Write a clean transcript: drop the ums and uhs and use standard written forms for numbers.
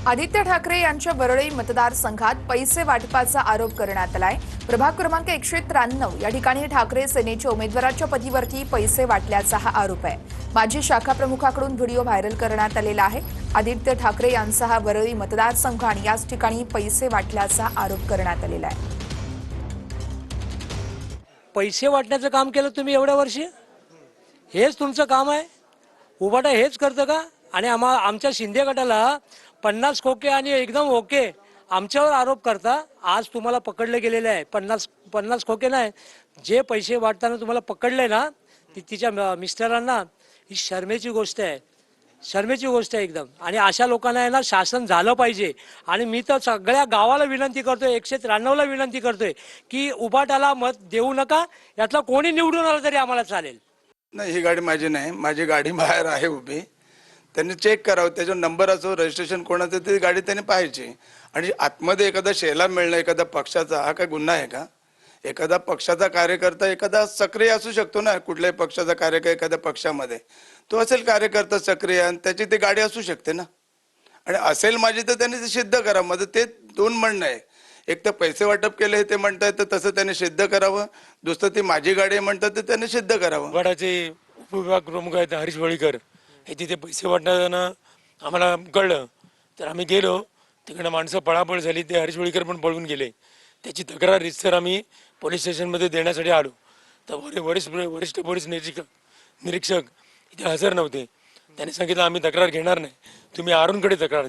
आदित्य ठाकरे यांच्या वरळी मतदारसंघात पैसे वाटपाचा आरोप करण्यात आलाय। प्रभाग क्रमांक 193 या ठिकाणी ठाकरे सेनेच्या उमेदवाराच्या पतीवरती पैसे वाटल्याचा हा आरोप आहे। माजी शाखा प्रमुखाकडून व्हिडिओ व्हायरल करण्यात आलेला आहे। आदित्य ठाकरे यांचा हा वरळी मतदारसंघ आणि याच ठिकाणी पैसे वाटल्याचा आरोप करण्यात आलेला आहे। पैसे वाटण्याचं काम केलं तुम्ही एवढ्या वर्षी, हेच तुमचं काम आहे? उभाटा हेच करतं का? आणि आमच्या शिंदे गटाला 50 खोके आणि एकदम ओके आमच्यावर आरोप करता। आज तुम्हाला पकडले गेलेले आहे। 50 खोके नाही, जे पैसे वाटताना तुम्हाला पकडले ना, तिच्या मिस्टरांना, ही शर्मेची गोष्ट आहे। शर्मेची गोष्ट आहे एकदम। आणि अशा लोकांना आहे ना शासन झालं पाहिजे। आणि मी तर सगळ्या गावाला विनंती करतोय, 193 ला विनंती करतोय की उभाटाला मत देऊ नका। यातला कोणी निवडून आला तरी आम्हाला चालेल। नाही, ही गाडी माझी नाही, माझी गाडी बाहेर आहे उभी। त्यांनी चेक करावं, त्याचा नंबर असो, रजिस्ट्रेशन कोणाचं, ती गाडी त्यांनी पाहायची। आणि आतमध्ये एखादा शेला मिळणं एखादा पक्षाचा, हा काय गुन्हा आहे का? एखादा पक्षाचा कार्यकर्ता एखादा सक्रिय असू शकतो ना, कुठल्याही पक्षाचा कार्यकर्ता एखाद्या पक्षामध्ये तो असेल कार्यकर्ता सक्रिय, आणि त्याची ती गाडी असू शकते ना। आणि असेल माझी तर त्यांनी ते सिद्ध करावं। माझं ते दोन म्हणणं आहे। एक तर पैसे वाटप केले ते म्हणतात, तर तसं त्यांनी सिद्ध करावं। दुसरं ती माझी गाडी आहे म्हणतात, तर त्यांनी सिद्ध करावं। गटाचे उपविभाग प्रमुख आहेत हरीश वळीकर, हे तिथे पैसे वाटताना आम्हाला कळलं, तर आम्ही गेलो। तिकडे माणसं पळापळ झाली, ते हरीश वळीकर पण पळून गेले। त्याची तक्रार रितसर आम्ही पोलीस स्टेशनमध्ये देण्यासाठी आलो, तर वरिष्ठ पोलीस निरीक्षक इथे हजर नव्हते। त्यांनी सांगितलं आम्ही तक्रार घेणार नाही, तुम्ही अरुणकडे तक्रार द्या।